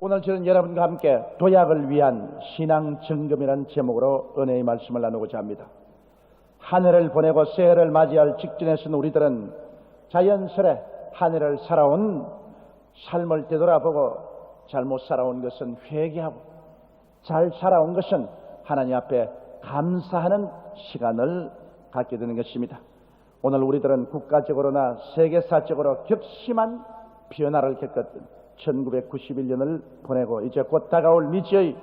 오늘 저는 여러분과 함께 도약을 위한 신앙 점검이라는 제목으로 은혜의 말씀을 나누고자 합니다. 한 해를 보내고 새해를 맞이할 직전에 선 우리들은 자연스레 한 해를 살아온 삶을 되돌아보고 잘못 살아온 것은 회개하고 잘 살아온 것은 하나님 앞에 감사하는 시간을 갖게 되는 것입니다. 오늘 우리들은 국가적으로나 세계사적으로 격심한 변화를 겪었던 1991년을 보내고 이제 곧 다가올 미지의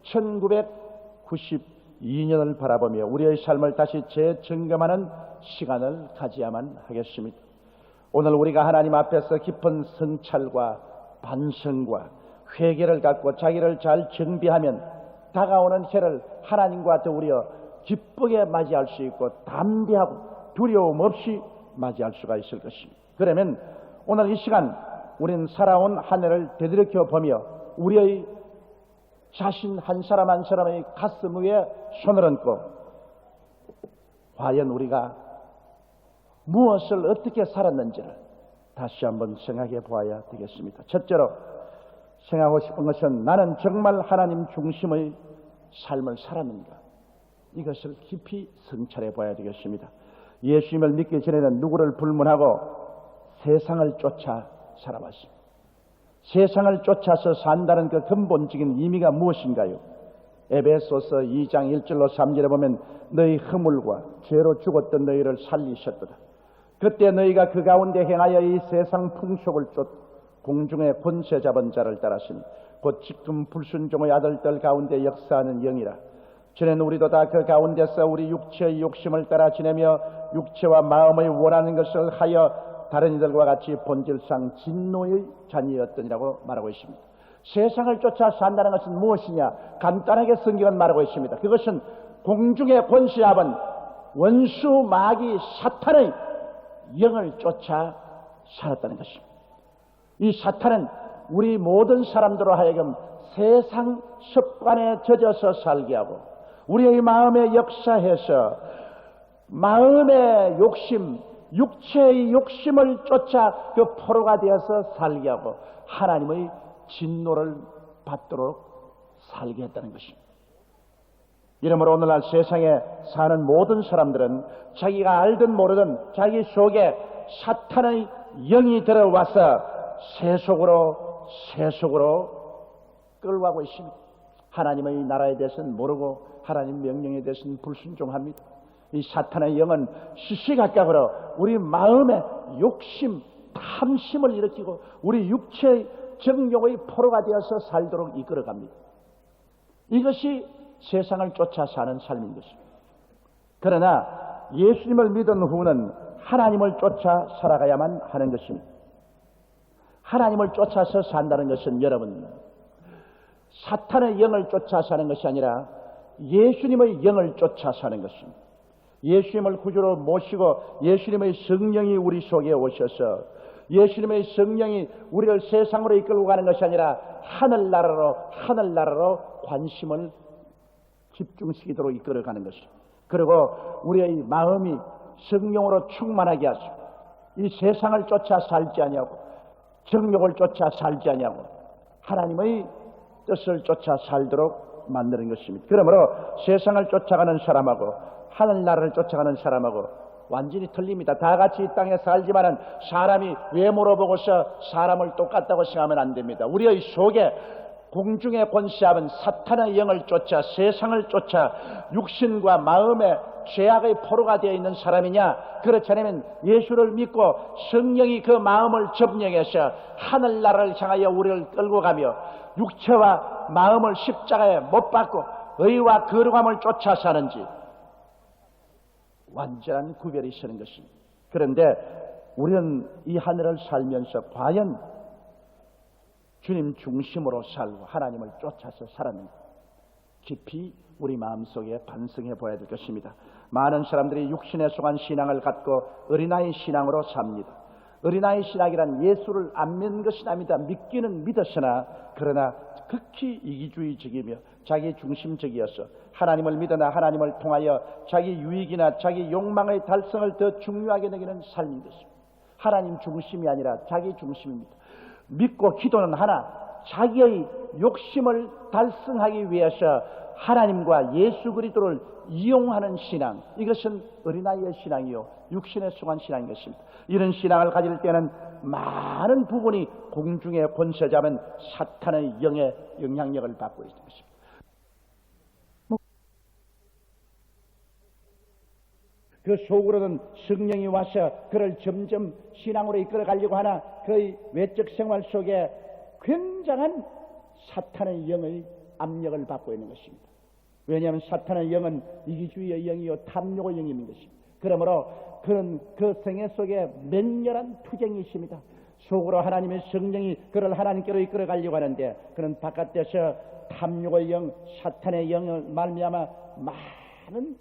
1992년을 바라보며 우리의 삶을 다시 재점검하는 시간을 가져야만 하겠습니다. 오늘 우리가 하나님 앞에서 깊은 성찰과 반성과 회개를 갖고 자기를 잘 정비하면 다가오는 해를 하나님과 더불어 기쁘게 맞이할 수 있고 담대하고 두려움 없이 맞이할 수가 있을 것입니다. 그러면 오늘 이 시간 우리는 살아온 한 해를 되돌이켜 보며 우리의 자신 한 사람 한 사람의 가슴 위에 손을 얹고 과연 우리가 무엇을 어떻게 살았는지를 다시 한번 생각해 보아야 되겠습니다. 첫째로 생각하고 싶은 것은 나는 정말 하나님 중심의 삶을 살았는가? 이것을 깊이 성찰해 봐야 되겠습니다. 예수님을 믿기 전에는 누구를 불문하고 세상을 쫓아 살아왔습니다. 세상을 쫓아서 산다는 그 근본적인 의미가 무엇인가요? 에베소서 2장 1절로 3절에 보면 너희 허물과 죄로 죽었던 너희를 살리셨도다. 그때 너희가 그 가운데 행하여 이 세상 풍속을 쫓 공중의 권세 잡은 자를 따라신 곧 지금 불순종의 아들들 가운데 역사하는 영이라. 전에는 우리도 다 그 가운데서 우리 육체의 욕심을 따라 지내며 육체와 마음의 원하는 것을 하여 다른 이들과 같이 본질상 진노의 자녀였더니라고 말하고 있습니다. 세상을 쫓아 산다는 것은 무엇이냐? 간단하게 성경은 말하고 있습니다. 그것은 공중의 권세잡은 원수 마귀 사탄의 영을 쫓아 살았다는 것입니다. 이 사탄은 우리 모든 사람들로 하여금 세상 습관에 젖어서 살게 하고 우리의 마음에 역사해서 마음의 욕심, 육체의 욕심을 쫓아 그 포로가 되어서 살게 하고 하나님의 진노를 받도록 살게 했다는 것입니다. 이러므로 오늘날 세상에 사는 모든 사람들은 자기가 알든 모르든 자기 속에 사탄의 영이 들어와서 세속으로 끌고 가고 있습니다. 하나님의 나라에 대해서는 모르고 하나님 명령에 대해서는 불순종합니다. 이 사탄의 영은 시시각각으로 우리 마음의 욕심, 탐심을 일으키고 우리 육체의 정욕의 포로가 되어서 살도록 이끌어갑니다. 이것이 세상을 쫓아 사는 삶인 것입니다. 그러나 예수님을 믿은 후는 하나님을 쫓아 살아가야만 하는 것입니다. 하나님을 쫓아서 산다는 것은 여러분 사탄의 영을 쫓아 사는 것이 아니라 예수님의 영을 쫓아 사는 것입니다. 예수님을 구주로 모시고 예수님의 성령이 우리 속에 오셔서 예수님의 성령이 우리를 세상으로 이끌고 가는 것이 아니라 하늘나라로 관심을 집중시키도록 이끌어가는 것입니다. 그리고 우리의 마음이 성령으로 충만하게 하시고 이 세상을 쫓아 살지 아니하고 정욕을 쫓아 살지 아니하고 하나님의 뜻을 쫓아 살도록 만드는 것입니다. 그러므로 세상을 쫓아가는 사람하고 하늘나라를 쫓아가는 사람하고 완전히 틀립니다. 다 같이 이 땅에 살지만은 사람이 외모로 보고서 사람을 똑같다고 생각하면 안 됩니다. 우리의 속에 공중의 권세잡은 사탄의 영을 쫓아 세상을 쫓아 육신과 마음의 죄악의 포로가 되어 있는 사람이냐? 그렇지 않으면 예수를 믿고 성령이 그 마음을 점령해서 하늘나라를 향하여 우리를 끌고 가며 육체와 마음을 십자가에 못 박고 의와 거룩함을 쫓아 사는지 완전한 구별이 서는 것입니다. 그런데 우리는 이 하늘을 살면서 과연 주님 중심으로 살고 하나님을 쫓아서 살았는가? 깊이 우리 마음속에 반성해 보아야 될 것입니다. 많은 사람들이 육신에 속한 신앙을 갖고 어린아이 신앙으로 삽니다. 어린아이 신앙이란 예수를 안 믿는 것이 아니다. 믿기는 믿었으나 그러나 극히 이기주의적이며 자기 중심적이어서 하나님을 믿으나 하나님을 통하여 자기 유익이나 자기 욕망의 달성을 더 중요하게 여기는 삶인 것입니다. 하나님 중심이 아니라 자기 중심입니다. 믿고 기도는 하나 자기의 욕심을 달성하기 위해서 하나님과 예수 그리스도를 이용하는 신앙, 이것은 어린아이의 신앙이요 육신에 속한 신앙인 것입니다. 이런 신앙을 가질 때는 많은 부분이 공중의 권세 잡은 사탄의 영의 영향력을 받고 있는 것입니다. 그 속으로는 성령이 와서 그를 점점 신앙으로 이끌어가려고 하나 그의 외적 생활 속에 굉장한 사탄의 영의 압력을 받고 있는 것입니다. 왜냐하면 사탄의 영은 이기주의의 영이요 탐욕의 영이 있는 것입니다. 그러므로 그런 그 생애 속에 맹렬한 투쟁이 있습니다. 속으로 하나님의 성령이 그를 하나님께로 이끌어가려고 하는데 그는 바깥에서 탐욕의 영, 사탄의 영을 말미암아 많은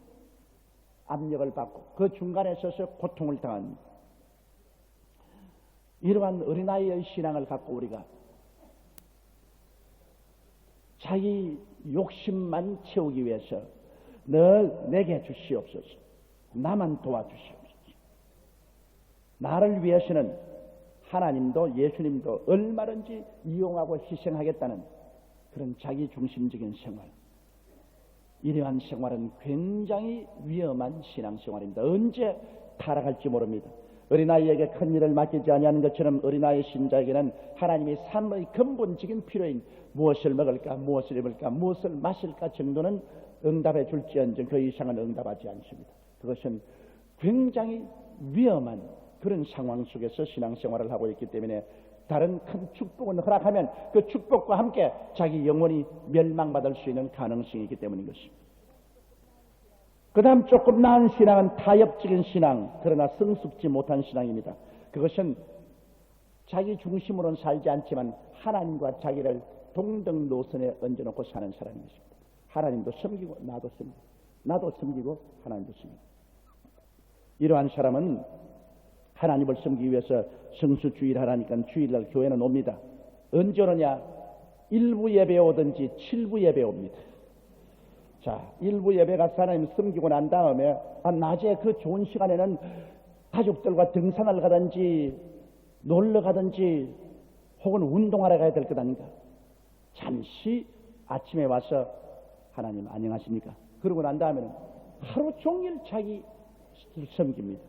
압력을 받고 그 중간에 서서 고통을 당합니다. 이러한 어린아이의 신앙을 갖고 우리가 자기 욕심만 채우기 위해서 늘 내게 주시옵소서, 나만 도와주시옵소서. 나를 위해서는 하나님도 예수님도 얼마든지 이용하고 희생하겠다는 그런 자기 중심적인 생활, 이러한 생활은 굉장히 위험한 신앙생활입니다. 언제 타락할지 모릅니다. 어린아이에게 큰 일을 맡기지 아니하는 것처럼 어린아이 신자에게는 하나님의 삶의 근본적인 필요인 무엇을 먹을까, 무엇을 입을까, 무엇을 마실까 정도는 응답해 줄지언정 그 이상은 응답하지 않습니다. 그것은 굉장히 위험한 그런 상황 속에서 신앙생활을 하고 있기 때문에 다른 큰 축복은 허락하면 그 축복과 함께 자기 영혼이 멸망받을 수 있는 가능성이 있기 때문인 것입니다. 그 다음 조금 나은 신앙은 타협적인 신앙, 그러나 성숙지 못한 신앙입니다. 그것은 자기 중심으로는 살지 않지만 하나님과 자기를 동등 노선에 얹어놓고 사는 사람인 것입니다. 하나님도 섬기고 나도 섬기고, 나도 섬기고 하나님도 섬기고. 이러한 사람은 하나님을 섬기기 위해서 성수주의를 하라니까 주일날 교회는 옵니다. 언제 오느냐? 일부 예배 오든지 7부 예배 옵니다. 자, 일부 예배 가서 하나님 섬기고 난 다음에 낮에 그 좋은 시간에는 가족들과 등산을 가든지 놀러 가든지 혹은 운동하러 가야 될 것 아닌가? 잠시 아침에 와서 하나님 안녕하십니까? 그러고 난 다음에는 하루 종일 자기 섬깁니다.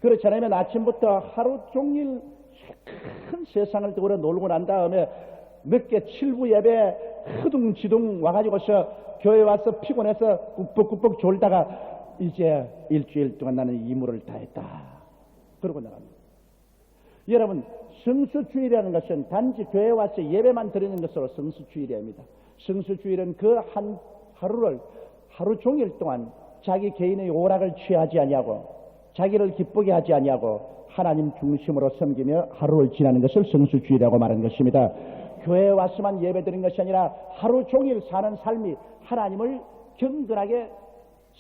그렇지 않으면 아침부터 하루 종일 큰 세상을 두고 놀고 난 다음에 늦게 7부 예배 흐둥지둥 와가지고서 교회 와서 피곤해서 꾹꾹꾹꾹 졸다가 이제 일주일 동안 나는 임무를 다했다. 그러고 나갑니다. 여러분, 성수주일이라는 것은 단지 교회 와서 예배만 드리는 것으로 성수주일입니다. 성수주일은 그 한 하루를 하루 종일 동안 자기 개인의 오락을 취하지 아니하고 자기를 기쁘게 하지 아니하고 하나님 중심으로 섬기며 하루를 지나는 것을 성수주일이라고 말하는 것입니다. 교회에 와서만 예배드린 것이 아니라 하루 종일 사는 삶이 하나님을 경건하게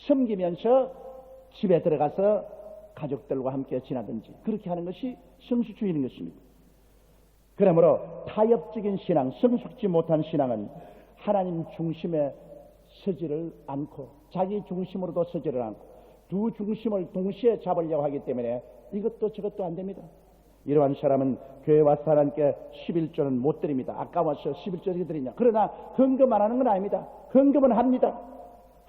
섬기면서 집에 들어가서 가족들과 함께 지나든지 그렇게 하는 것이 성수주의인 것입니다. 그러므로 타협적인 신앙, 성숙지 못한 신앙은 하나님 중심에 서지를 않고 자기 중심으로도 서지를 않고 두 중심을 동시에 잡으려고 하기 때문에 이것도 저것도 안 됩니다. 이러한 사람은 교회 와서 하나님께 11조는 못 드립니다. 아까워서 11조 어떻게 드리냐. 그러나 헌금 안 하는 건 아닙니다. 헌금은 합니다.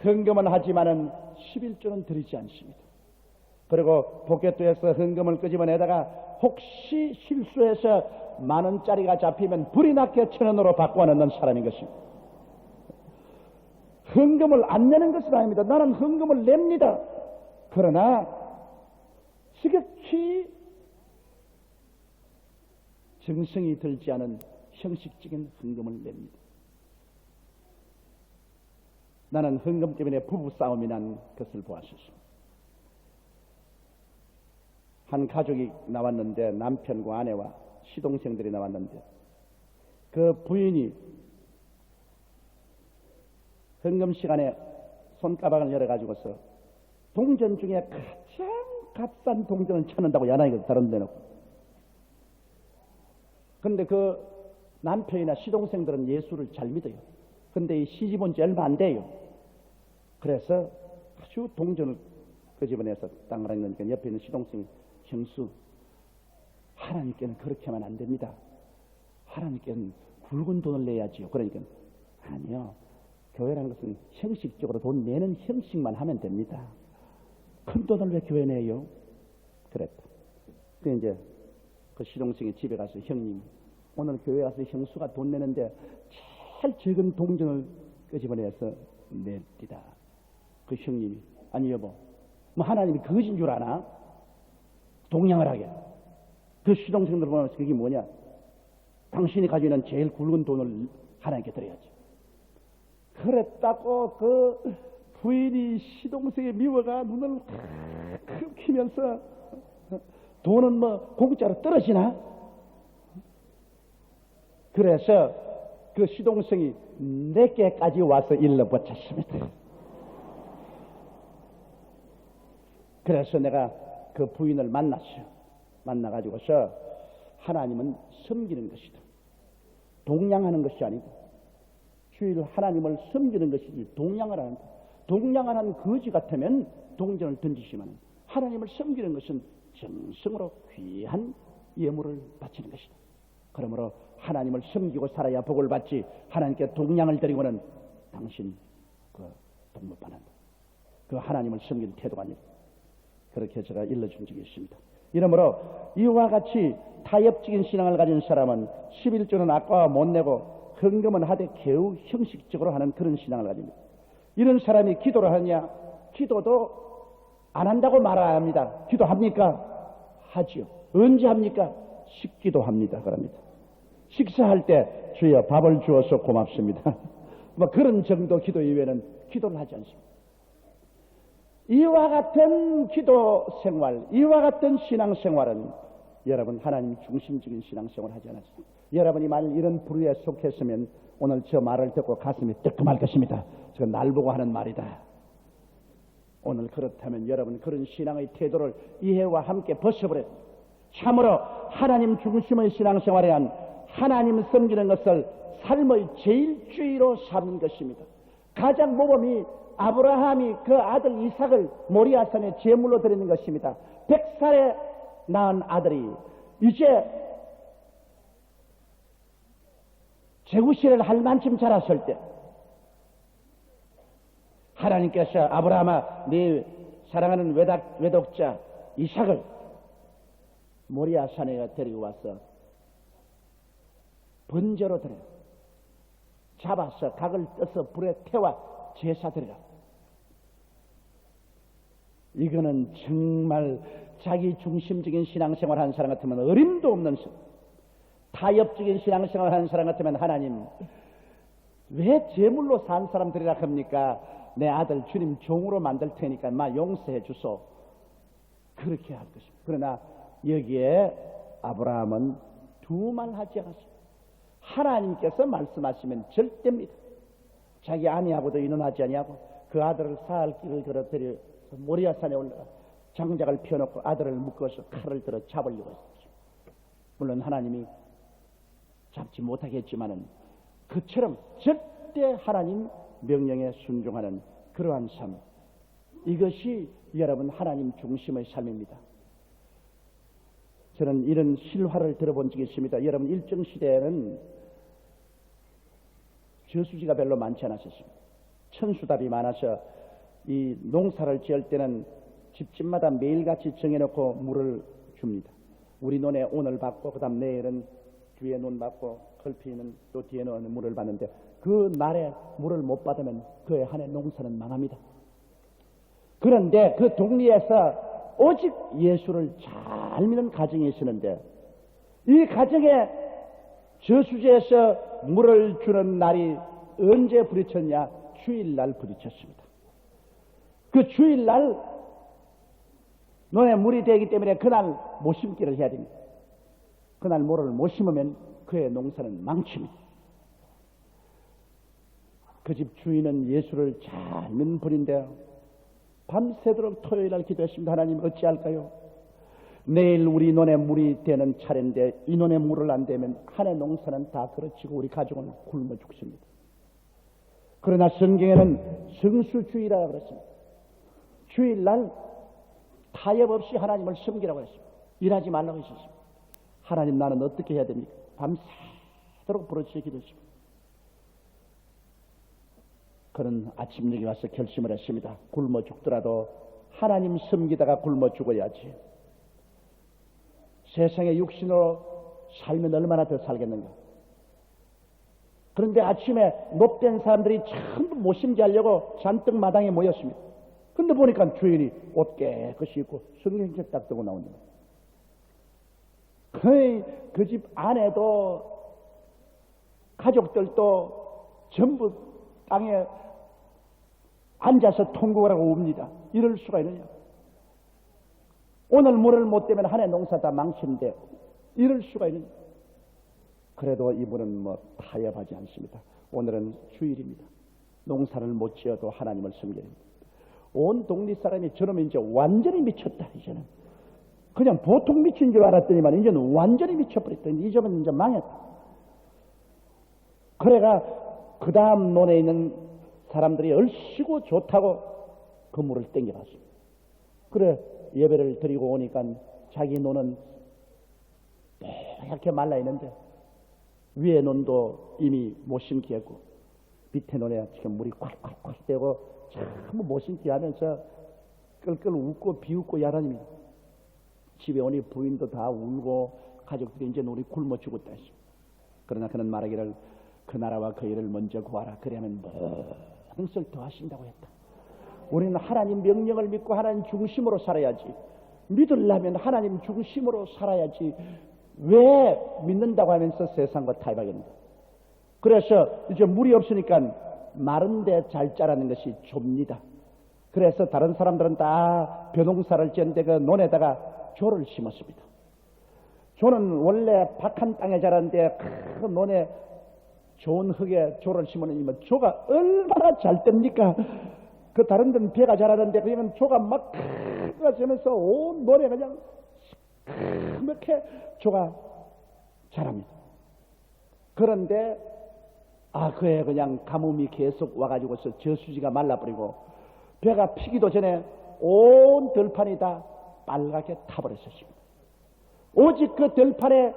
헌금은 하지만은 11조는 드리지 않습니다. 그리고 포켓도에서 헌금을 끄집어내다가 혹시 실수해서 10,000원짜리가 잡히면 불이 나게 1,000원으로 바꿔 넣는 사람인 것입니다. 헌금을 안 내는 것은 아닙니다. 나는 헌금을 냅니다. 그러나 지극히 정성이 들지 않은 형식적인 헌금을 냅니다. 나는 헌금 때문에 부부싸움이 난 것을 보았었습니다. 한 가족이 나왔는데 남편과 아내와 시동생들이 나왔는데 그 부인이 헌금 시간에 손가방을 열어가지고서 동전 중에 가장 값싼 동전을 찾는다고 야나이가 다른 데 놓고. 그런데 그 남편이나 시동생들은 예수를 잘 믿어요. 그런데 이 시집 온 지 얼마 안 돼요. 그래서 아주 동전을 끄집어내서 땅을 닦으니까 옆에 있는 시동생이 형수, 하나님께는 그렇게 하면 안 됩니다. 하나님께는 굵은 돈을 내야지요. 그러니까 아니요. 교회라는 것은 형식적으로 돈 내는 형식만 하면 됩니다. 큰 돈을 왜 교회 내요? 그랬다. 그 이제 그 시동생이 집에 가서 형님 오늘 교회 가서 형수가 돈 내는데 제일 적은 동전을 끄집어내서 냅디다. 그 형님이 아니 여보 뭐 하나님이 거짓인 줄 아나? 동양을 하게. 그 시동생들 보면 그게 뭐냐? 당신이 가지고 있는 제일 굵은 돈을 하나님께 드려야지. 그랬다고 그 부인이 시동생의 미워가 눈을 크 키면서 돈은 뭐 공짜로 떨어지나? 그래서 그 시동생이 내게까지 와서 일러붙였습니다. 그래서 내가 그 부인을 만났어요. 만나가지고서 하나님은 섬기는 것이다. 동양하는 것이 아니고 주일 하나님을 섬기는 것이지 동양을 하는 동양을 하는 거지 같으면 동전을 던지시면 하나님을 섬기는 것은 정성으로 귀한 예물을 바치는 것이다. 그러므로 하나님을 섬기고 살아야 복을 받지 하나님께 동양을 드리고는 당신 복 못 받는다. 그 하나님을 섬기는 태도가 아니다. 그렇게 제가 일러준 적이 있습니다. 이러므로 이와 같이 타협적인 신앙을 가진 사람은 11조는 아까와 못 내고 헌금은 하되 겨우 형식적으로 하는 그런 신앙을 가집니다. 이런 사람이 기도를 하느냐? 기도도 안 한다고 말아야 합니다. 기도합니까? 하지요. 언제 합니까? 식기도 합니다. 그럽니다. 식사할 때 주여 밥을 주어서 고맙습니다. 뭐 그런 정도 기도 이외에는 기도를 하지 않습니다. 이와 같은 기도 생활, 이와 같은 신앙 생활은 여러분 하나님 중심적인 신앙 생활을 하지 않았습니다. 여러분이 만일 이런 부류에 속했으면 오늘 저 말을 듣고 가슴이 뜨끔할 것입니다. 저건 날 보고 하는 말이다. 오늘 그렇다면 여러분 그런 신앙의 태도를 이해와 함께 벗어버려야 됩니다. 참으로 하나님 중심의 신앙생활에 한 하나님 섬기는 것을 삶의 제일 주의로 삼는 것입니다. 가장 모범이 아브라함이 그 아들 이삭을 모리아산에 제물로 드리는 것입니다. 100살에 낳은 아들이 이제 제구실을 할 만큼 자랐을 때 하나님께서 아브라함아 네 사랑하는 외독자 이삭을 모리아산에 데리고 와서 번제로 드려 잡아서 각을 떠서 불에 태워 제사 드리라. 이거는 정말 자기 중심적인 신앙생활 하는 사람 같으면 어림도 없는 타협적인 신앙생활 하는 사람 같으면 하나님 왜 제물로 산 사람 드리라 합니까? 내 아들 주님 종으로 만들 테니까 마 용서해 주소. 그렇게 할 것입니다. 그러나 여기에 아브라함은 두 말 하지 않았습니다. 하나님께서 말씀하시면 절대입니다. 자기 아내하고도 인혼하지 아니하고 그 아들을 사흘 길을 걸어 데려 모리아산에 올라가 장작을 펴놓고 아들을 묶어서 칼을 들어 잡으려고 했습니다. 물론 하나님이 잡지 못하겠지만은 그처럼 절대 하나님 명령에 순종하는 그러한 삶, 이것이 여러분 하나님 중심의 삶입니다. 저는 이런 실화를 들어본 적이 있습니다. 여러분 일정 시대에는 저수지가 별로 많지 않았었습니다. 천수답이 많아서 이 농사를 지을 때는 집집마다 매일같이 정해놓고 물을 줍니다. 우리 논에 오늘 받고 그 다음 내일은 뒤에 논 받고 걸피는 또 뒤에 논 물을 받는데 그 날에 물을 못 받으면 그해 한 해 농사는 망합니다. 그런데 그 동리에서 오직 예수를 잘 믿는 가정이 있었는데 이 가정에 저수지에서 물을 주는 날이 언제 부딪혔냐? 주일날 부딪혔습니다. 그 주일날 논에 물이 되기 때문에 그날 못 심기를 해야 됩니다. 그날 물을 못 심으면 그의 농사는 망칩니다. 그 집 주인은 예수를 잘 믿는 분인데요. 밤새도록 토요일날 기도했습니다. 하나님 어찌할까요? 내일 우리 논에 물이 되는 차례인데 이 논에 물을 안 대면 한 해 농사는 다 그르치고 우리 가족은 굶어 죽습니다. 그러나 성경에는 성수주의라고 그랬습니다. 주일날 타협 없이 하나님을 섬기라고 했습니다. 일하지 말라고 했습니다. 하나님 나는 어떻게 해야 됩니까? 하도록 부르짖어 기도했습니다. 그는 아침녘에 와서 결심을 했습니다. 굶어 죽더라도 하나님 섬기다가 굶어 죽어야지. 세상의 육신으로 살면 얼마나 더 살겠는가. 그런데 아침에 높된 사람들이 전부 모심지 하려고 잔뜩 마당에 모였습니다. 근데 보니까 주인이 옷 깨끗이 입고 성경책 딱 들고 나오는 거예요. 그 집 아내도 가족들도 전부 땅에 앉아서 통곡을 하고 웁니다. 이럴 수가 있느냐. 오늘 물을 못 대면 한 해 농사 다 망치는데 이럴 수가 있느냐. 그래도 이분은 타협하지 않습니다. 오늘은 주일입니다. 농사를 못 지어도 하나님을 섬겨야 됩니다. 온 동네 사람이 저러면 이제 완전히 미쳤다. 이제는 그냥 보통 미친 줄 알았더니만 이제는 완전히 미쳐버렸다. 이 점은 이제 망했다. 그래가 그 다음 논에 있는 사람들이 얼씨구 좋다고 그 물을 땡겨갔습니다. 그래 예배를 드리고 오니까 자기 논은 이렇게 말라 있는데 위에 논도 이미 못 심기 했고 밑에 논에 지금 물이 콸콸콸 되고 참 못 심기 하면서 끌끌 웃고 비웃고 야단입니다. 집에 오니 부인도 다 울고 가족들이 이제 우리 굶어 죽었다 했습니다. 그러나 그는 말하기를 그 나라와 그 일을 먼저 구하라. 그래야면 모든 것을 더하신다고 했다. 우리는 하나님 명령을 믿고 하나님 중심으로 살아야지. 믿으려면 하나님 중심으로 살아야지. 왜 믿는다고 하면서 세상과 타협하겠는가. 그래서 이제 물이 없으니까 마른데 잘 자라는 것이 좁니다. 그래서 다른 사람들은 다 벼농사를 지었는데 그 논에다가 조를 심었습니다. 조는 원래 박한 땅에 자라는데 그 논에 좋은 흙에 조를 심으면 조가 얼마나 잘 됩니까? 그 다른 데는 배가 자라는데 그러면 조가 막 크면서 온 논에 그냥 그렇게 조가 자랍니다. 그런데 그에 그냥 가뭄이 계속 와가지고서 저수지가 말라버리고 배가 피기도 전에 온 들판이 다 빨갛게 타버렸었습니다. 오직 그 들판에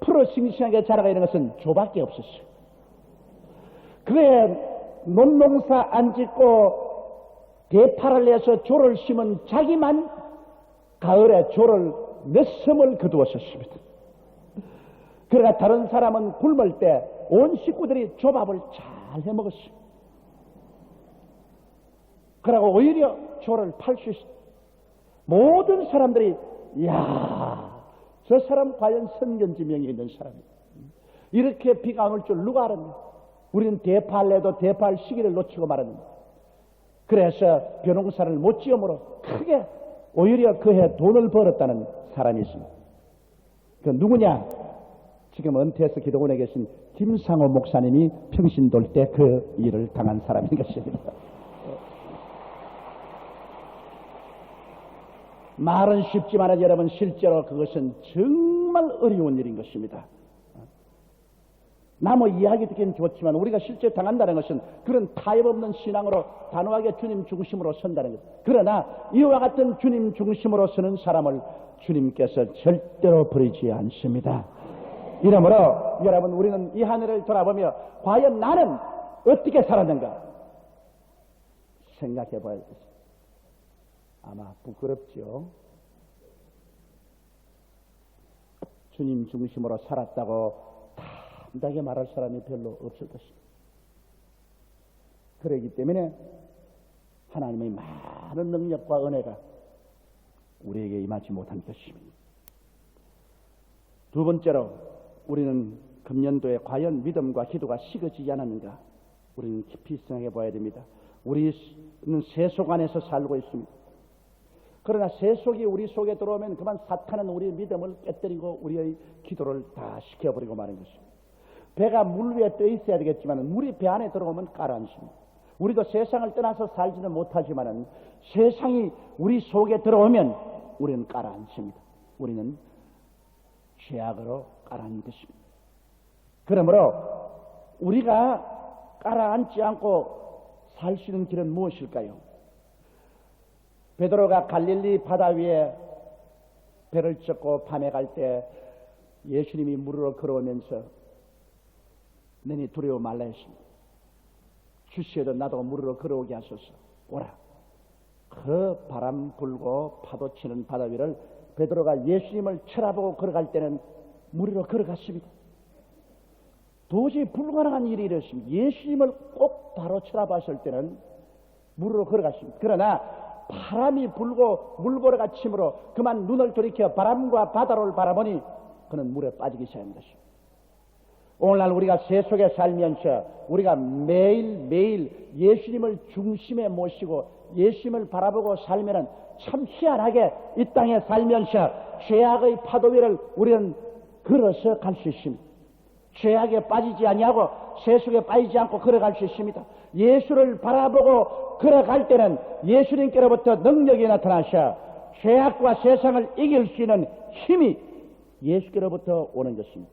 풀어 싱싱하게 자라가 있는 것은 조밖에 없었어요. 그에 논농사 안 짓고 대파를 내서 조를 심은 자기만 가을에 조를 몇 섬을 거두었었습니다. 그러나 다른 사람은 굶을 때 온 식구들이 조밥을 잘 해먹었어요. 그러고 오히려 조를 팔 수 있어요. 모든 사람들이 저 사람 과연 선견지명이 있는 사람이다. 이렇게 비가 안 올 줄 누가 알았냐. 우리는 대파할래도 대파할 시기를 놓치고 말았는데 그래서 벼농사를 못 지음으로 크게 오히려 그해 돈을 벌었다는 사람이 있습니다. 그 누구냐? 지금 은퇴해서 기도원에 계신 김상호 목사님이 평신 돌 때 그 일을 당한 사람인 것입니다. 말은 쉽지만 여러분 실제로 그것은 정말 어려운 일인 것입니다. 남의 이야기 듣기는 좋지만 우리가 실제 당한다는 것은 그런 타협 없는 신앙으로 단호하게 주님 중심으로 선다는 것. 그러나 이와 같은 주님 중심으로 서는 사람을 주님께서 절대로 버리지 않습니다. 이러므로 여러분 우리는 이 한 해를 돌아보며 과연 나는 어떻게 살았는가 생각해 봐야 되겠습니다. 아마 부끄럽죠. 주님 중심으로 살았다고 담대하게 말할 사람이 별로 없을 것입니다. 그렇기 때문에 하나님의 많은 능력과 은혜가 우리에게 임하지 못한 것입니다. 두 번째로 우리는 금년도에 과연 믿음과 기도가 식어지지 않았는가 우리는 깊이 생각해 봐야 됩니다. 우리는 세속 안에서 살고 있습니다. 그러나 세속이 우리 속에 들어오면 그만 사탄은 우리의 믿음을 깨뜨리고 우리의 기도를 다 식혀버리고 마는 것입니다. 배가 물 위에 떠 있어야 되겠지만 물이 배 안에 들어오면 가라앉습니다. 우리도 세상을 떠나서 살지는 못하지만 세상이 우리 속에 들어오면 우리는 가라앉습니다. 우리는 죄악으로 가라앉는 것입니다. 그러므로 우리가 가라앉지 않고 살 수 있는 길은 무엇일까요? 베드로가 갈릴리 바다 위에 배를 젓고 밤에 갈 때 예수님이 물으러 걸어오면서 너희 두려워 말라 했습니다. 주시에도 나도 물으러 걸어오게 하소서. 오라. 그 바람 불고 파도 치는 바다 위를 베드로가 예수님을 쳐다보고 걸어갈 때는 물으러 걸어갔습니다. 도저히 불가능한 일이 일었습니다. 예수님을 꼭 바로 쳐다봤을 때는 물으러 걸어갔습니다. 그러나 바람이 불고 물보라가 침으로 그만 눈을 돌이켜 바람과 바다를 바라보니 그는 물에 빠지기 시작한 것입니다. 오늘날 우리가 세속에 살면서 우리가 매일매일 예수님을 중심에 모시고 예수님을 바라보고 살면은 참 희한하게 이 땅에 살면서 죄악의 파도 위를 우리는 걸어서 갈 수 있습니다. 죄악에 빠지지 아니하고 세속에 빠지지 않고 걸어갈 수 있습니다. 예수를 바라보고 걸어갈 때는 예수님께로부터 능력이 나타나셔 죄악과 세상을 이길 수 있는 힘이 예수께로부터 오는 것입니다.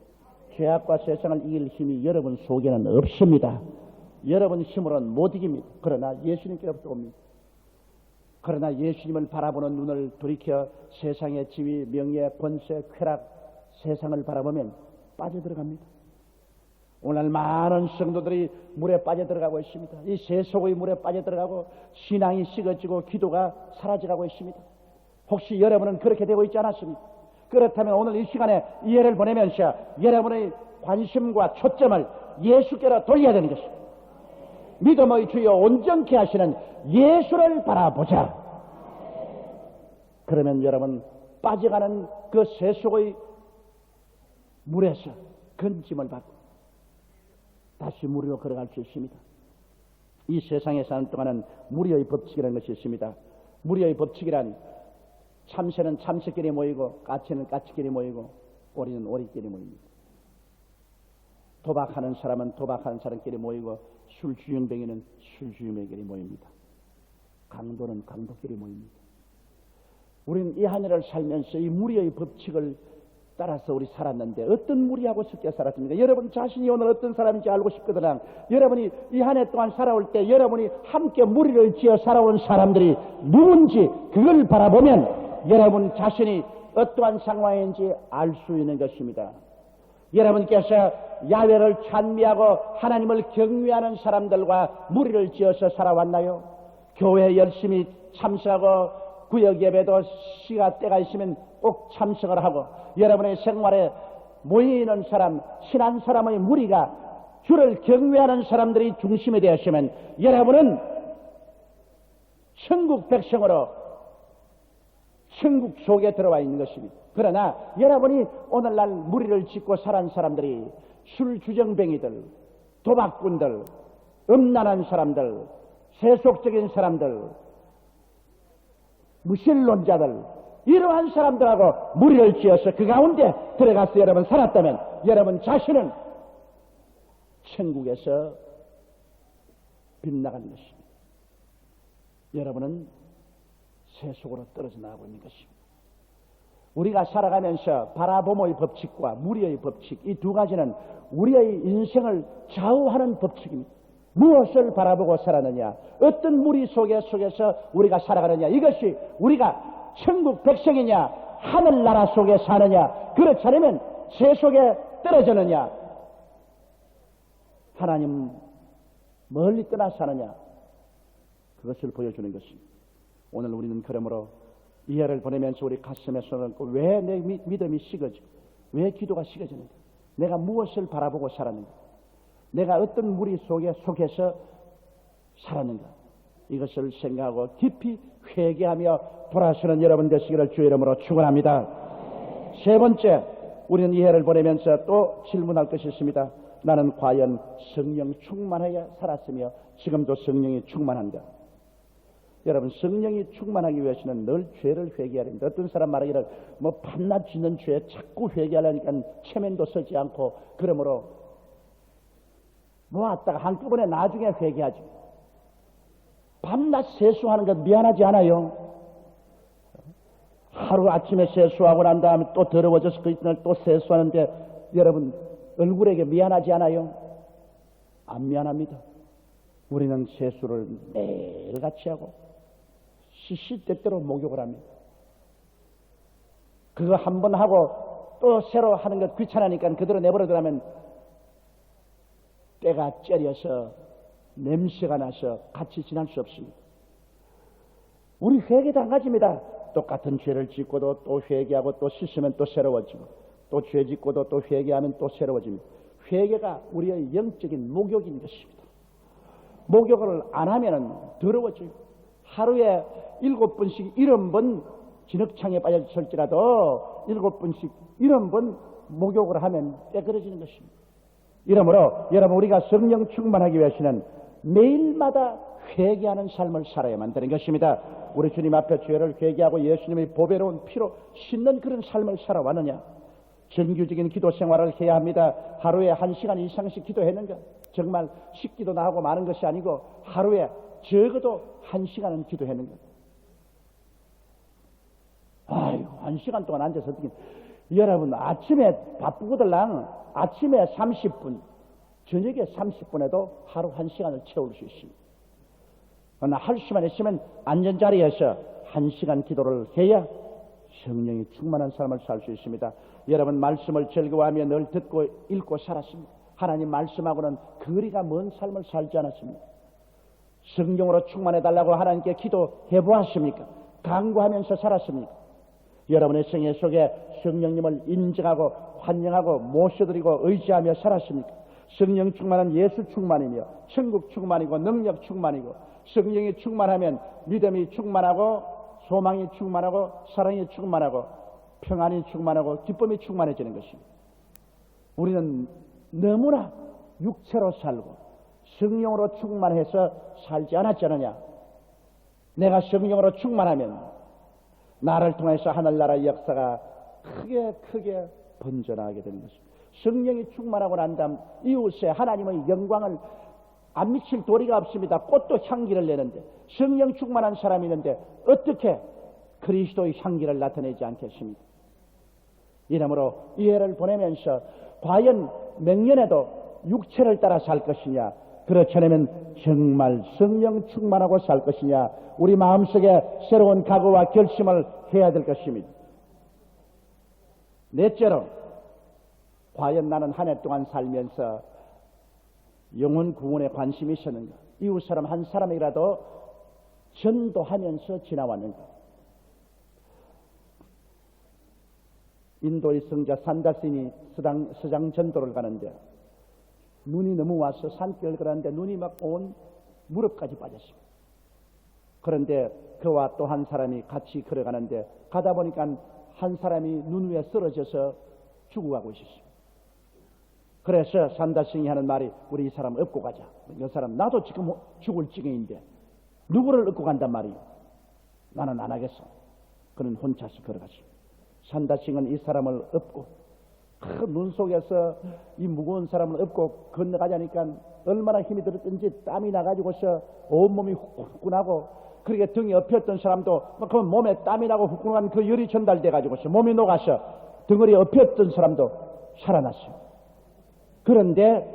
죄악과 세상을 이길 힘이 여러분 속에는 없습니다. 여러분 힘으로는 못 이깁니다. 그러나 예수님께로부터 옵니다. 그러나 예수님을 바라보는 눈을 돌이켜 세상의 지위, 명예, 권세, 쾌락, 세상을 바라보면 빠져들어갑니다. 오늘 많은 성도들이 물에 빠져들어가고 있습니다. 이 세속의 물에 빠져들어가고 신앙이 식어지고 기도가 사라져가고 있습니다. 혹시 여러분은 그렇게 되고 있지 않았습니까? 그렇다면 오늘 이 시간에 이해를 보내면서 여러분의 관심과 초점을 예수께로 돌려야 되는 것입니다. 믿음의 주여 온전케 하시는 예수를 바라보자. 그러면 여러분 빠져가는 그 세속의 물에서 건짐을 받고 다시 무리로 걸어갈 수 있습니다. 이 세상에 사는 동안은 무리의 법칙이라는 것이 있습니다. 무리의 법칙이란 참새는 참새끼리 모이고 까치는 까치끼리 모이고 오리는 오리끼리 모입니다. 도박하는 사람은 도박하는 사람끼리 모이고 술주정뱅이는 술주정뱅이끼리 모입니다. 강도는 강도끼리 모입니다. 우리는 이 하늘을 살면서 이 무리의 법칙을 따라서 우리 살았는데 어떤 무리하고 섞여 살았습니까? 여러분 자신이 오늘 어떤 사람인지 알고 싶거든. 여러분이 이 한 해 동안 살아올 때 여러분이 함께 무리를 지어 살아온 사람들이 누군지 그걸 바라보면 여러분 자신이 어떠한 상황인지 알 수 있는 것입니다. 여러분께서 야훼를 찬미하고 하나님을 경외하는 사람들과 무리를 지어서 살아왔나요? 교회에 열심히 참석하고 구역 예배도 시가 때가 있으면 꼭 참석을 하고 여러분의 생활에 모이는 사람, 친한 사람의 무리가 주를 경외하는 사람들이 중심이 되었으면 여러분은 천국 백성으로 천국 속에 들어와 있는 것입니다. 그러나 여러분이 오늘날 무리를 짓고 살아온 사람들이 술주정뱅이들, 도박꾼들, 음란한 사람들, 세속적인 사람들, 무신론자들 이러한 사람들하고 무리를 지어서 그 가운데 들어가서 여러분 살았다면 여러분 자신은 천국에서 빗나가는 것입니다. 여러분은 세속으로 떨어져 나가고 있는 것입니다. 우리가 살아가면서 바라봄의 법칙과 무리의 법칙 이 두 가지는 우리의 인생을 좌우하는 법칙입니다. 무엇을 바라보고 살았느냐, 어떤 무리 속에서 우리가 살아가느냐, 이것이 우리가 천국 백성이냐 하늘나라 속에 사느냐, 그렇지 않으면 세속에 떨어졌느냐 하나님 멀리 떠나 사느냐, 그것을 보여주는 것입니다. 오늘 우리는 그러므로 이해를 보내면서 우리 가슴에 손을 얹고 왜 내 믿음이 식어지고 왜 기도가 식어지는가, 내가 무엇을 바라보고 살았는가, 내가 어떤 무리 속에서 살았는가, 이것을 생각하고 깊이 회개하며 돌아서는 여러분 되시기를 주의 이름으로 축원합니다. 세 번째, 우리는 이해를 보내면서 또 질문할 것이 있습니다. 나는 과연 성령 충만하게 살았으며 지금도 성령이 충만한가? 여러분, 성령이 충만하기 위해서는 늘 죄를 회개해야 됩니다. 어떤 사람 말하기를 뭐 밤낮 짓는 죄 자꾸 회개하려니까 체면도 서지 않고 그러므로 모았다가 한꺼번에 나중에 회개하지. 밤낮 세수하는 것 미안하지 않아요? 하루 아침에 세수하고 난 다음에 또 더러워져서 그 이튿날 또 세수하는데 여러분 얼굴에게 미안하지 않아요? 안 미안합니다. 우리는 세수를 매일같이 하고 시시때때로 목욕을 합니다. 그거 한 번 하고 또 새로 하는 것 귀찮으니까 그대로 내버려두라면 때가 째려서 냄새가 나서 같이 지날 수 없습니다. 우리 회개도 한 가지입니다. 똑같은 죄를 짓고도 또 회개하고 또 씻으면 또 새로워지고, 또 죄 짓고도 또 회개하면 또 새로워집니다. 회개가 우리의 영적인 목욕인 것입니다. 목욕을 안 하면은 더러워져요. 하루에 7번씩 70번 진흙창에 빠졌을지라도 7번씩 70번 목욕을 하면 깨끗해지는 것입니다. 이러므로 여러분, 우리가 성령 충만하기 위해서는 매일마다 회개하는 삶을 살아야만 되는 것입니다. 우리 주님 앞에 죄를 회개하고 예수님의 보배로운 피로 씻는 그런 삶을 살아왔느냐? 정규적인 기도 생활을 해야 합니다. 하루에 1시간 이상씩 기도했는가? 정말 식기도 나하고 마는 것이 아니고 하루에 적어도 1시간은 기도했는가? 아유, 1시간 동안 앉아서 어떻게, 여러분, 아침에 바쁘고들랑 아침에 30분, 저녁에 30분에도 하루 1시간을 채울 수 있습니다. 그러나 할 수만 있으면 앉은 자리에서 1시간 기도를 해야 성령이 충만한 삶을 살 수 있습니다. 여러분, 말씀을 즐거워하며 늘 듣고 읽고 살았습니다. 하나님 말씀하고는 거리가 먼 삶을 살지 않았습니다. 성령으로 충만해달라고 하나님께 기도해 보았습니까? 간구하면서 살았습니까? 여러분의 생애 속에 성령님을 인정하고 환영하고 모셔드리고 의지하며 살았습니까? 성령 충만은 예수 충만이며 천국 충만이고 능력 충만이고, 성령이 충만하면 믿음이 충만하고 소망이 충만하고 사랑이 충만하고 평안이 충만하고 기쁨이 충만해지는 것입니다. 우리는 너무나 육체로 살고 성령으로 충만해서 살지 않았지 않느냐? 내가 성령으로 충만하면 나를 통해서 하늘나라의 역사가 크게 번져나가게 되는 것입니다. 성령이 충만하고 난 다음 이웃에 하나님의 영광을 안 미칠 도리가 없습니다. 꽃도 향기를 내는데, 성령 충만한 사람이 있는데 어떻게 그리스도의 향기를 나타내지 않겠습니까? 이러므로 이 해를 보내면서 과연 명년에도 육체를 따라 살 것이냐, 그렇지 않으면 정말 성령 충만하고 살 것이냐, 우리 마음속에 새로운 각오와 결심을 해야 될 것입니다. 넷째로, 과연 나는 한 해 동안 살면서 영혼 구원에 관심이 있었는가? 이웃 사람 한 사람이라도 전도하면서 지나왔는가? 인도의 성자 산다신이 서장 전도를 가는데 눈이 너무 와서 산길을 걸었는데 눈이 막 온 무릎까지 빠졌습니다. 그런데 그와 또 한 사람이 같이 걸어가는데 가다 보니까 한 사람이 눈 위에 쓰러져서 죽어가고 있었습니다. 그래서 산다신이 하는 말이, 우리 이 사람 업고 가자. 이 사람 나도 지금 죽을 지경인데 누구를 업고 간단 말이요? 나는 안 하겠어. 그는 혼자서 걸어가지. 산다신은 이 사람을 업고 큰 눈 속에서 이 무거운 사람을 업고 건너가자니까 얼마나 힘이 들었든지 땀이 나가지고서 온몸이 후끈하고, 그렇게 등이 엎였던 사람도 그 몸에 땀이 나고 후끈한 그 열이 전달돼 가지고서 몸이 녹아서 덩어리 엎였던 사람도 살아났어요. 그런데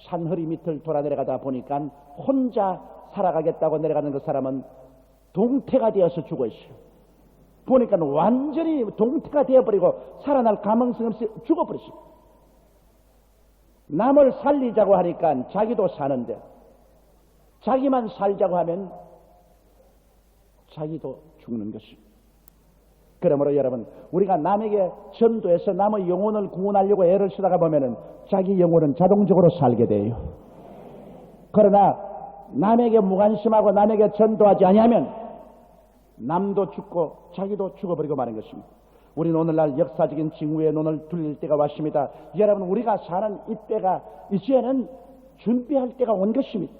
산허리 밑을 돌아 내려가다 보니까 혼자 살아가겠다고 내려가는 그 사람은 동태가 되어서 죽어 있어요. 보니까 완전히 동태가 되어버리고 살아날 가망성 없이 죽어버렸습니다. 남을 살리자고 하니까 자기도 사는데, 자기만 살자고 하면 자기도 죽는 것입니다. 그러므로 여러분, 우리가 남에게 전도해서 남의 영혼을 구원하려고 애를 쓰다가 보면은 자기 영혼은 자동적으로 살게 돼요. 그러나 남에게 무관심하고 남에게 전도하지 아니하면 남도 죽고 자기도 죽어버리고 마는 것입니다. 우리는 오늘날 역사적인 징후에 눈을 돌릴 때가 왔습니다. 여러분, 우리가 사는 이때가 이제는 준비할 때가 온 것입니다.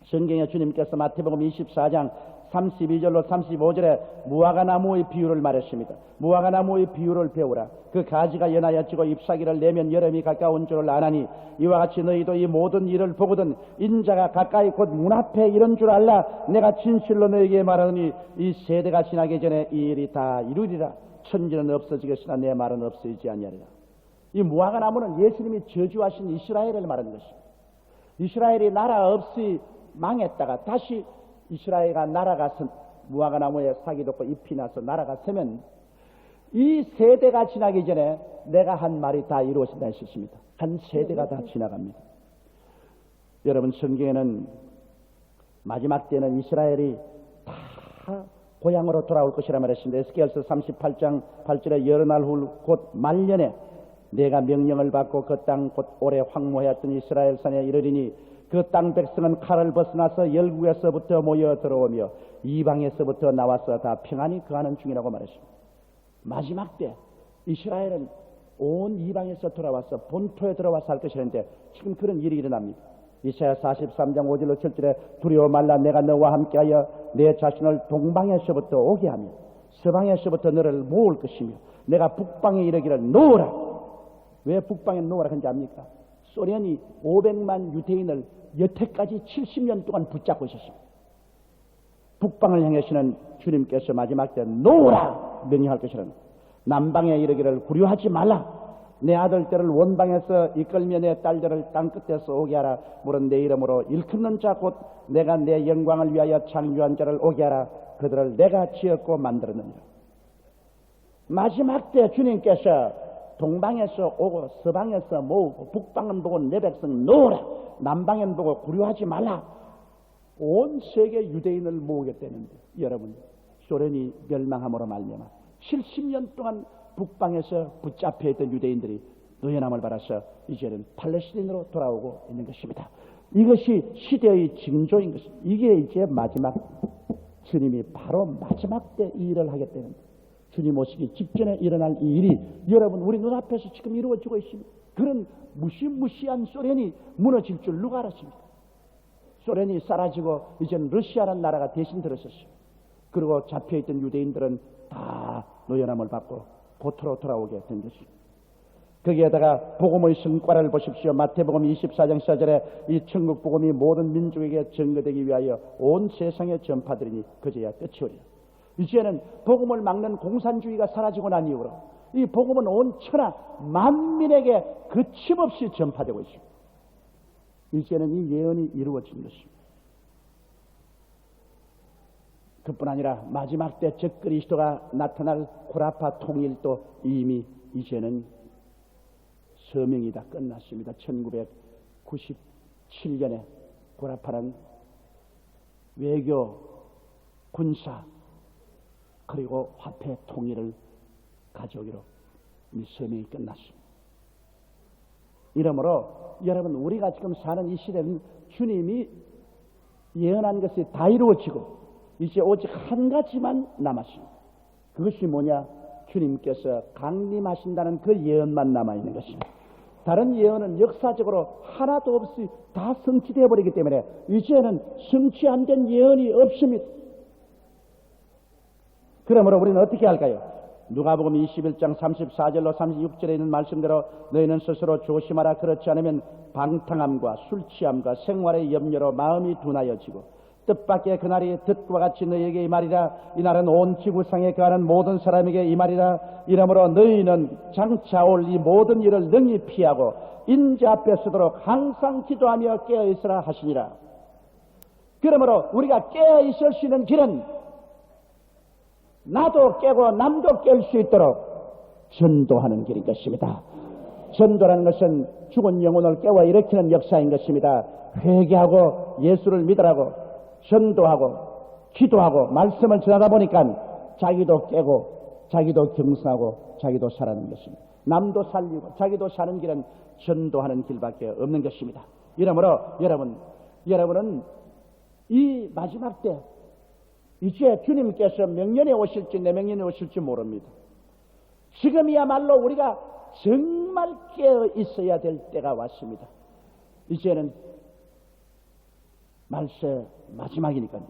성경에 주님께서 마태복음 24장 32절로 35절에 무화과나무의 비유를 말했습니다. 무화과나무의 비유를 배우라. 그 가지가 연하여 지고 잎사귀를 내면 여름이 가까운 줄을 아나니, 이와 같이 너희도 이 모든 일을 보거든 인자가 가까이 곧 문 앞에 이런 줄 알라. 내가 진실로 너희에게 말하노니 이 세대가 지나기 전에 이 일이 다 이루리라. 천지는 없어지겠으나 내 말은 없어지지 아니하리라. 이 무화과나무는 예수님이 저주하신 이스라엘을 말하는 것입니다. 이스라엘이 나라 없이 망했다가 다시 이스라엘가 나라가 무화과나무에 싹이 돋고 잎이 나서 나라가 서면 이 세대가 지나기 전에 내가 한 말이 다 이루어진다 했습니다. 한 세대가 다 지나갑니다. 여러분, 성경에는 마지막 때는 이스라엘이 다 고향으로 돌아올 것이라 말했습니다. 에스겔서 38장 8절에 여러 날 후 곧 말년에 내가 명령을 받고 그 땅 곧 오래 황무하였던 이스라엘 산에 이르리니 그 땅 백성은 칼을 벗어나서 열국에서부터 모여 들어오며 이방에서부터 나와서 다 평안히 거하는 중이라고 말했습니다. 마지막 때 이스라엘은 온 이방에서 돌아와서 본토에 들어와서 할 것이라는데 지금 그런 일이 일어납니다. 이사야 43장 5절로 7절에 두려워 말라 내가 너와 함께하여 내 자신을 동방에서부터 오게 하며 서방에서부터 너를 모을 것이며 내가 북방에 이르기를 놓으라. 왜 북방에 놓으라 하는지 압니까? 소련이 500만 유대인을 여태까지 70년 동안 붙잡고 있었습니다. 북방을 향하시는 주님께서 마지막 때 놓으라 명령할 것이라는, 남방에 이르기를 구려하지 말라. 내 아들들을 원방에서 이끌며 내 딸들을 땅끝에서 오게 하라. 물은 내 이름으로 일컫는 자 곧 내가 내 영광을 위하여 창조한 자를 오게 하라. 그들을 내가 지었고 만들었느니라. 마지막 때 주님께서 동방에서 오고 서방에서 모으고 북방은 보고 내 백성 놓으라. 남방엔 보고 구려하지 말라. 온 세계 유대인을 모으겠다는데 여러분, 소련이 멸망함으로 말미암아 70년 동안 북방에서 붙잡혀 있던 유대인들이 노연함을 받아서 이제는 팔레스틴으로 돌아오고 있는 것입니다. 이것이 시대의 징조인 것입니다. 이게 이제 마지막, 주님이 바로 마지막 때 이 일을 하겠다는, 주님 오시기 직전에 일어날 이 일이 여러분 우리 눈앞에서 지금 이루어지고 있습니다. 그런 무시무시한 소련이 무너질 줄 누가 알았습니까? 소련이 사라지고 이제는 러시아라는 나라가 대신 들었었어요. 그리고 잡혀있던 유대인들은 다 노연함을 받고 고토로 돌아오게 된 것입니다. 거기에다가 복음의 성과를 보십시오. 마태복음 24장 4절에 이 천국 복음이 모든 민족에게 전거되기 위하여 온 세상에 전파되리니 그제야 끝이 오리라. 이제는 복음을 막는 공산주의가 사라지고 난 이후로 이 복음은 온 천하 만민에게 거침없이 전파되고 있습니다. 이제는 이 예언이 이루어진 것입니다. 그뿐 아니라 마지막 때 적그리스도가 나타날 구라파 통일도 이미 이제는 서명이 다 끝났습니다. 1997년에 구라파는 외교, 군사 그리고 화폐 통일을 가져오기로 서명이 끝났습니다. 이러므로 여러분, 우리가 지금 사는 이 시대는 주님이 예언한 것이 다 이루어지고 이제 오직 한 가지만 남았습니다. 그것이 뭐냐? 주님께서 강림하신다는 그 예언만 남아있는 것입니다. 다른 예언은 역사적으로 하나도 없이 다 성취되어 버리기 때문에 이제는 성취 안 된 예언이 없습니다. 그러므로 우리는 어떻게 할까요? 누가복음 21장 34절로 36절에 있는 말씀대로 너희는 스스로 조심하라. 그렇지 않으면 방탕함과 술취함과 생활의 염려로 마음이 둔하여지고 뜻밖의 그날이 듣과 같이 너희에게 임하리라. 이날은 온 지구상에 거하는 모든 사람에게 임하리라. 이러므로 너희는 장차 올 이 모든 일을 능히 피하고 인자 앞에 서도록 항상 기도하며 깨어있으라 하시니라. 그러므로 우리가 깨어있을 수 있는 길은 나도 깨고 남도 깰 수 있도록 전도하는 길인 것입니다. 전도라는 것은 죽은 영혼을 깨워 일으키는 역사인 것입니다. 회개하고 예수를 믿으라고 전도하고 기도하고 말씀을 전하다 보니까 자기도 깨고 자기도 경성하고 자기도 살아는 것입니다. 남도 살리고 자기도 사는 길은 전도하는 길밖에 없는 것입니다. 이러므로 여러분은 이 마지막 때 이제 주님께서 명년에 오실지 내명년에 오실지 모릅니다. 지금이야말로 우리가 정말 깨어 있어야 될 때가 왔습니다. 이제는 말세 마지막이니까요.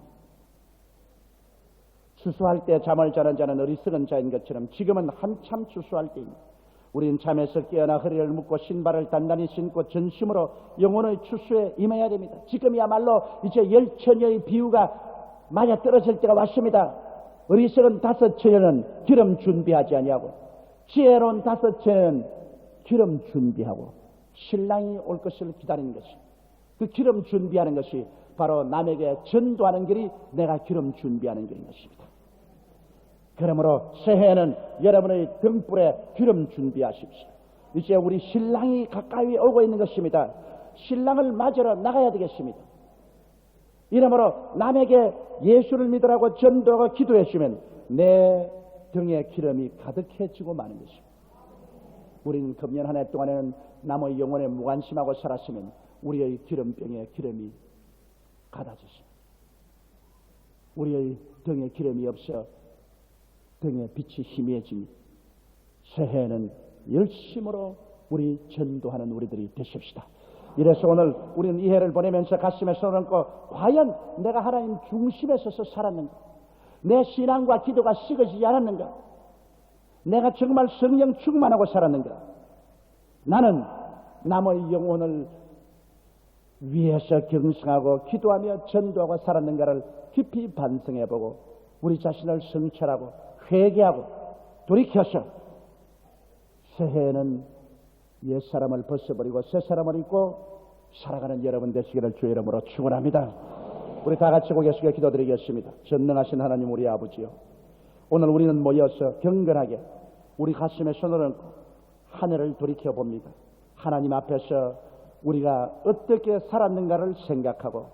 추수할 때 잠을 자는 자는 어리석은 자인 것처럼 지금은 한참 추수할 때입니다. 우리는 잠에서 깨어나 허리를 묶고 신발을 단단히 신고 전심으로 영혼의 추수에 임해야 됩니다. 지금이야말로 이제 열처녀의 비유가 맞아 떨어질 때가 왔습니다. 어리석은 5처녀는 기름 준비하지 아니하고 지혜로운 5처녀는 기름 준비하고 신랑이 올 것을 기다리는 것입니다. 그 기름 준비하는 것이 바로 남에게 전도하는 길이 내가 기름 준비하는 길인 것입니다. 그러므로 새해에는 여러분의 등불에 기름 준비하십시오. 이제 우리 신랑이 가까이 오고 있는 것입니다. 신랑을 맞으러 나가야 되겠습니다. 이러므로 남에게 예수를 믿으라고 전도하고 기도해 주면 내 등에 기름이 가득해지고 마는 것입니다. 우리는 금년 한 해 동안에는 남의 영혼에 무관심하고 살았으면 우리의 기름병에 기름이 가다졌습니다. 우리의 등에 기름이 없어 등에 빛이 희미해집니다. 새해에는 열심으로 우리 전도하는 우리들이 되십시다. 이래서 오늘 우리는 이 해를 보내면서 가슴에 손을 얹고 과연 내가 하나님 중심에 서서 살았는가? 내 신앙과 기도가 식어지지 않았는가? 내가 정말 성령 충만하고 살았는가? 나는 남의 영혼을 위해서 경성하고 기도하며 전도하고 살았는가를 깊이 반성해보고 우리 자신을 성찰하고 회개하고 돌이켜서 새해에는 옛사람을 벗어버리고 새사람을 입고 살아가는 여러분 되시기를 주의 이름으로 축원합니다. 우리 다 같이 고개 숙여 기도드리겠습니다. 전능하신 하나님 우리 아버지요, 오늘 우리는 모여서 경건하게 우리 가슴에 손을 얹고 한 해를 돌이켜봅니다. 하나님 앞에서 우리가 어떻게 살았는가를 생각하고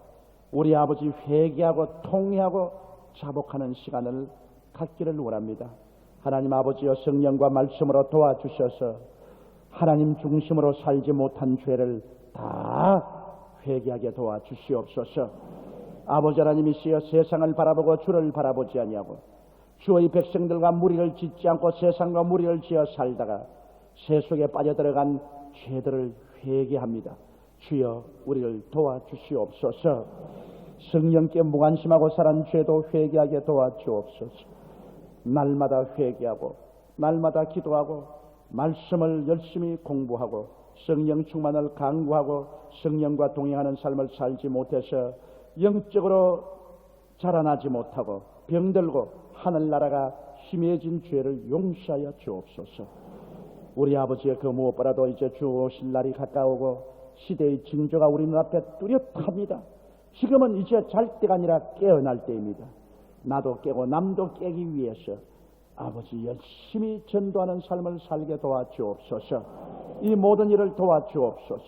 우리 아버지 회개하고 통회하고 자복하는 시간을 갖기를 원합니다. 하나님 아버지여, 성령과 말씀으로 도와주셔서 하나님 중심으로 살지 못한 죄를 다 회개하게 도와주시옵소서. 아버지 하나님이시여, 세상을 바라보고 주를 바라보지 아니하고 주의 백성들과 무리를 짓지 않고 세상과 무리를 지어 살다가 세속에 빠져들어간 죄들을 회개합니다. 주여 우리를 도와주시옵소서. 성령께 무관심하고 살은 죄도 회개하게 도와주옵소서. 날마다 회개하고 날마다 기도하고 말씀을 열심히 공부하고 성령 충만을 강구하고 성령과 동행하는 삶을 살지 못해서 영적으로 자라나지 못하고 병들고 하늘나라가 희미해진 죄를 용서하여 주옵소서. 우리 아버지의 그 무엇보다도 이제 주 오실 날이 가까우고 시대의 징조가 우리 눈앞에 뚜렷합니다. 지금은 이제 잘 때가 아니라 깨어날 때입니다. 나도 깨고 남도 깨기 위해서 아버지 열심히 전도하는 삶을 살게 도와주옵소서. 이 모든 일을 도와주옵소서.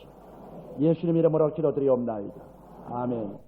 예수님 이름으로 기도드리옵나이다. 아멘.